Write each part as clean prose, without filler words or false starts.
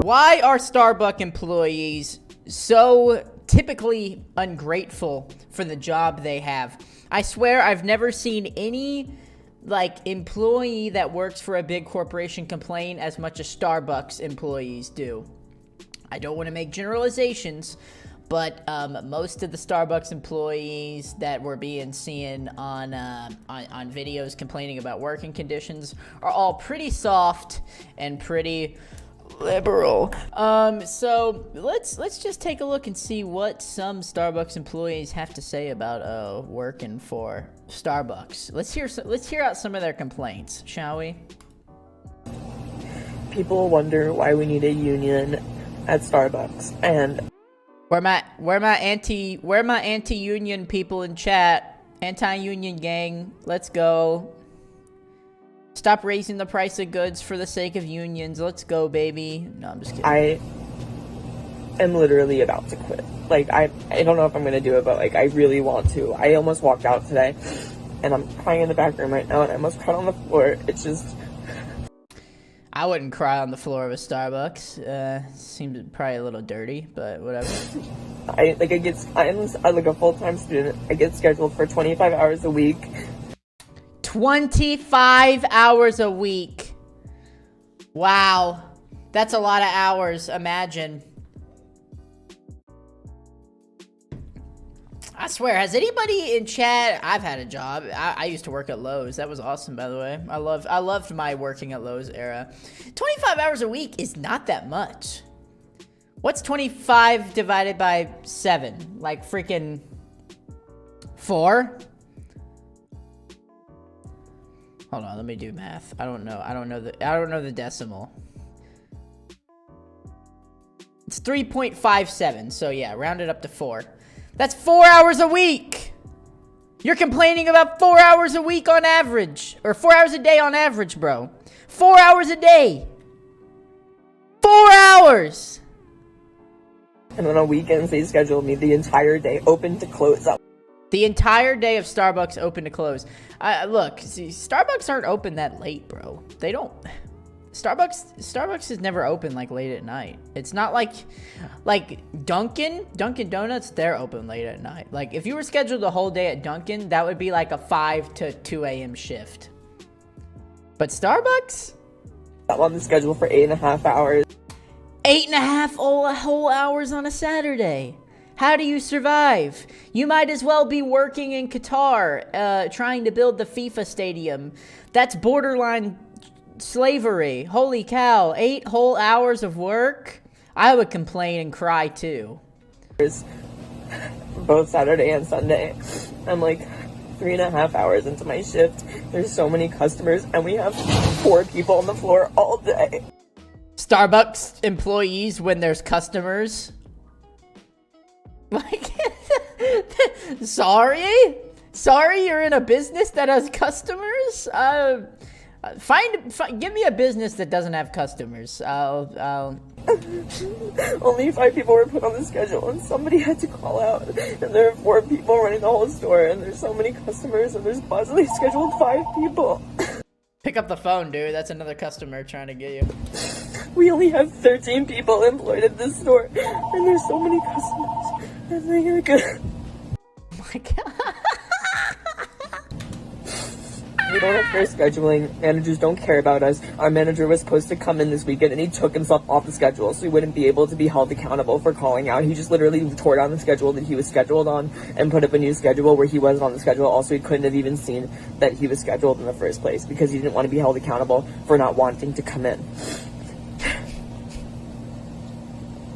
Why are Starbucks employees so typically ungrateful for the job they have? I swear I've never seen any employee that works for a big corporation complain as much as Starbucks employees do. I don't want to make generalizations, but most of the Starbucks employees that we're being seen on videos complaining about working conditions are all pretty soft and pretty liberal. So let's just take a look and see what some Starbucks employees have to say about working for Starbucks. Let's hear out some of their complaints, shall we? People wonder why we need a union at Starbucks, and where my anti-union people in chat, anti-union gang, let's go. Stop raising the price of goods for the sake of unions. Let's go, baby. No, I'm just kidding. I am literally about to quit. I don't know if I'm gonna do it, but I really want to. I almost walked out today, and I'm crying in the back room right now, and I almost cried on the floor. It's just... I wouldn't cry on the floor of a Starbucks. Seems probably a little dirty, but whatever. I'm a full-time student. I get scheduled for 25 hours a week. 25 hours a week. Wow. That's a lot of hours. Imagine. I swear, has anybody in chat... I've had a job. I used to work at Lowe's. That was awesome, by the way. I loved my working at Lowe's era. 25 hours a week is not that much. What's 25 divided by 7? Like freaking 4? Hold on, let me do math. I don't know the decimal. It's 3.57. So yeah, round it up to 4. That's 4 hours a week. You're complaining about 4 hours a week on average. Or 4 hours a day on average, bro. 4 hours a day. 4 hours. And then on weekends, they schedule me the entire day, open to close up. The entire day of Starbucks open to close. Look, see, Starbucks aren't open that late, bro. They don't... Starbucks is never open late at night. It's not like Dunkin' Donuts, they're open late at night. If you were scheduled the whole day at Dunkin', that would be a 5 to 2 a.m. shift. But Starbucks? I'm on the schedule for 8.5 hours. 8.5 whole hours on a Saturday. How do you survive? You might as well be working in Qatar, trying to build the FIFA stadium. That's borderline slavery. Holy cow. 8 whole hours of work? I would complain and cry too. Both Saturday and Sunday. I'm 3.5 hours into my shift. There's so many customers, and we have 4 people on the floor all day. Starbucks employees when there's customers? Sorry you're in a business that has customers? Give me a business that doesn't have customers. I'll Only 5 people were put on the schedule, and somebody had to call out. And there are 4 people running the whole store, and there's so many customers, and there's possibly scheduled 5 people. Pick up the phone, dude. That's another customer trying to get you. We only have 13 people employed at this store, and there's so many customers. And they're good. Oh my god. We don't have fair scheduling. Managers don't care about us. Our manager was supposed to come in this weekend, and he took himself off the schedule, so he wouldn't be able to be held accountable for calling out. He just literally tore down the schedule that he was scheduled on and put up a new schedule where he wasn't on the schedule. Also, he couldn't have even seen that he was scheduled in the first place because he didn't want to be held accountable for not wanting to come in.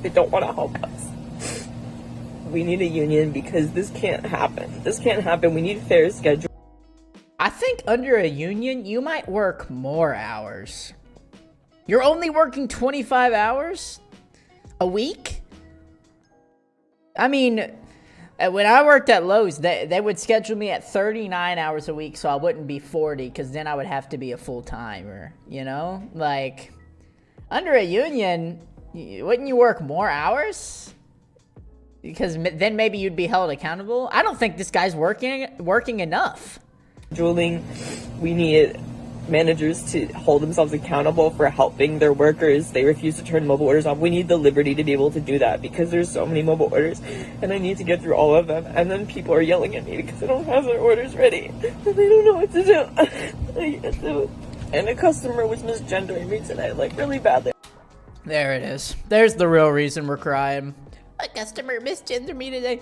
They don't want to help us. We need a union because this can't happen. This can't happen. We need fair schedule. I think under a union, you might work more hours. You're only working 25 hours a week? I mean, when I worked at Lowe's, they would schedule me at 39 hours a week, so I wouldn't be 40, because then I would have to be a full-timer, you know? Under a union, wouldn't you work more hours? Because then maybe you'd be held accountable. I don't think this guy's working enough. Scheduling, we need managers to hold themselves accountable for helping their workers. They refuse to turn mobile orders off. We need the liberty to be able to do that because there's so many mobile orders and I need to get through all of them. And then people are yelling at me because I don't have their orders ready and they don't know what to do. And a customer was misgendering me today, like really badly. There it is. There's the real reason we're crying. A customer misgendered me today.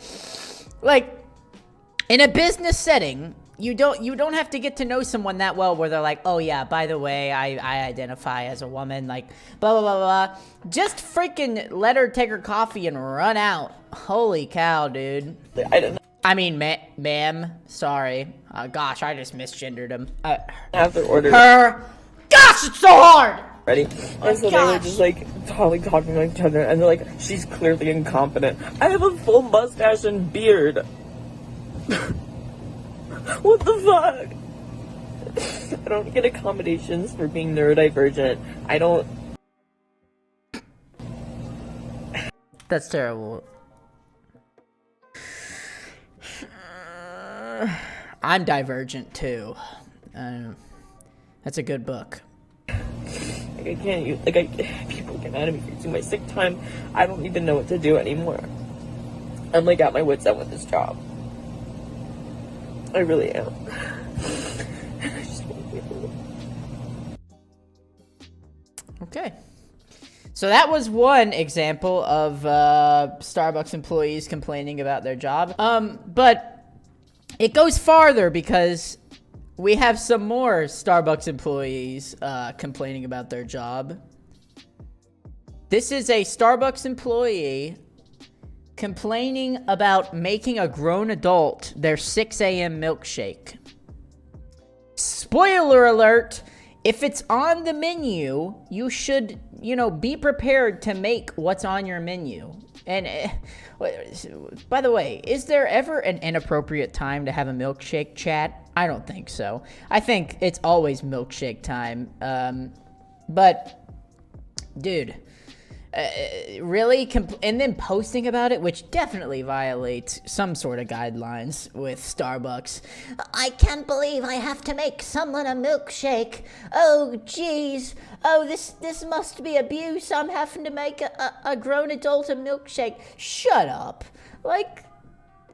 Like, in a business setting, you don't have to get to know someone that well where they're like, oh yeah, by the way, I identify as a woman, like, blah, blah, blah, blah. Just freaking let her take her coffee and run out. Holy cow, dude. I don't know. I mean, ma'am, sorry. Gosh, I just misgendered him. Have their order. Her. Gosh, it's so hard! Ready? And so they were just like talking like each other, and they're like, she's clearly incompetent. I have a full mustache and beard. What the fuck? I don't get accommodations for being neurodivergent. I don't. That's terrible. I'm divergent too. That's a good book. Like I can't use, people get mad at me for using my sick time. I don't even know what to do anymore. I'm like at my wit's end with this job. I really am. I just want to be Okay. So that was one example of Starbucks employees complaining about their job. But it goes farther because we have some more Starbucks employees complaining about their job. This is a Starbucks employee complaining about making a grown adult their 6 a.m. milkshake. Spoiler alert, if it's on the menu, you should, be prepared to make what's on your menu. And by the way, is there ever an inappropriate time to have a milkshake, chat? I don't think so. I think it's always milkshake time. But, dude, really? And then posting about it, which definitely violates some sort of guidelines with Starbucks. I can't believe I have to make someone a milkshake. Oh, jeez. Oh, this must be abuse. I'm having to make a grown adult a milkshake. Shut up. Like,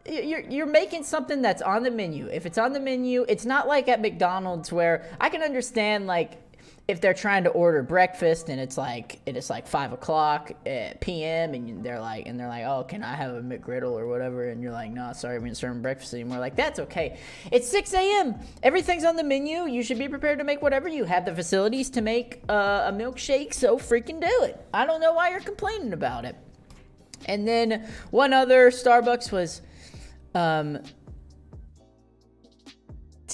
you're making something that's on the menu. If it's on the menu, it's not like at McDonald's where I can understand, like, if they're trying to order breakfast and it's like 5 o'clock p.m. and they're like, oh, can I have a McGriddle or whatever? And you're like, no, sorry, we ain't serving breakfast anymore. Like, that's okay. It's 6 a.m. Everything's on the menu. You should be prepared to make whatever. You have the facilities to make a milkshake, so freaking do it. I don't know why you're complaining about it. And then one other Starbucks was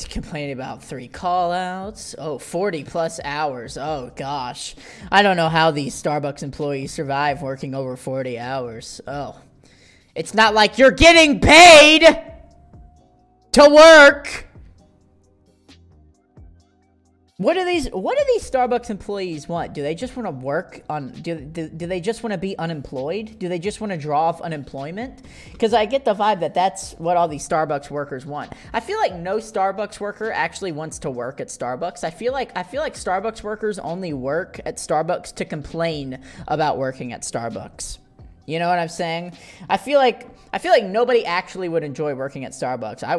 complaining about 3 call-outs. 40 plus hours. Oh gosh, I don't know how these Starbucks employees survive working over 40 hours. Oh, it's not like you're getting paid to work. What do these Starbucks employees want? Do they just want to work on, do they just want to be unemployed? Do they just want to draw off unemployment? Because I get the vibe that that's what all these Starbucks workers want. I feel like no Starbucks worker actually wants to work at Starbucks. I feel like Starbucks workers only work at Starbucks to complain about working at Starbucks. You know what I'm saying? I feel like nobody actually would enjoy working at Starbucks. I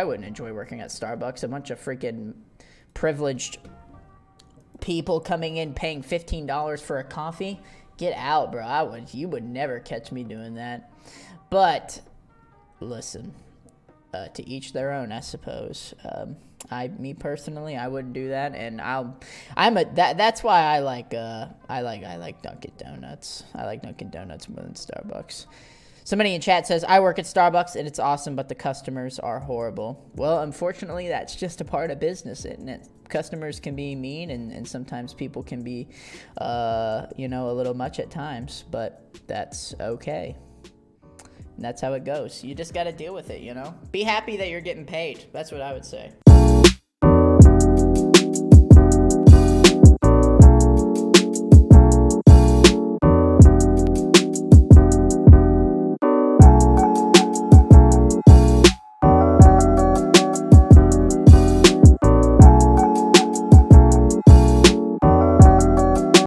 wouldn't enjoy working at Starbucks. A bunch of freaking privileged people coming in paying $15 for a coffee. Get out, bro. You would never catch me doing that. But listen, to each their own, I suppose. Me personally, I wouldn't do that, and that's why I like Dunkin' Donuts. I like Dunkin' Donuts more than Starbucks. Somebody in chat says, I work at Starbucks and it's awesome, but the customers are horrible. Well, unfortunately, that's just a part of business, isn't it? Customers can be mean and sometimes people can be, a little much at times, but that's okay. And that's how it goes. You just got to deal with it, Be happy that you're getting paid. That's what I would say.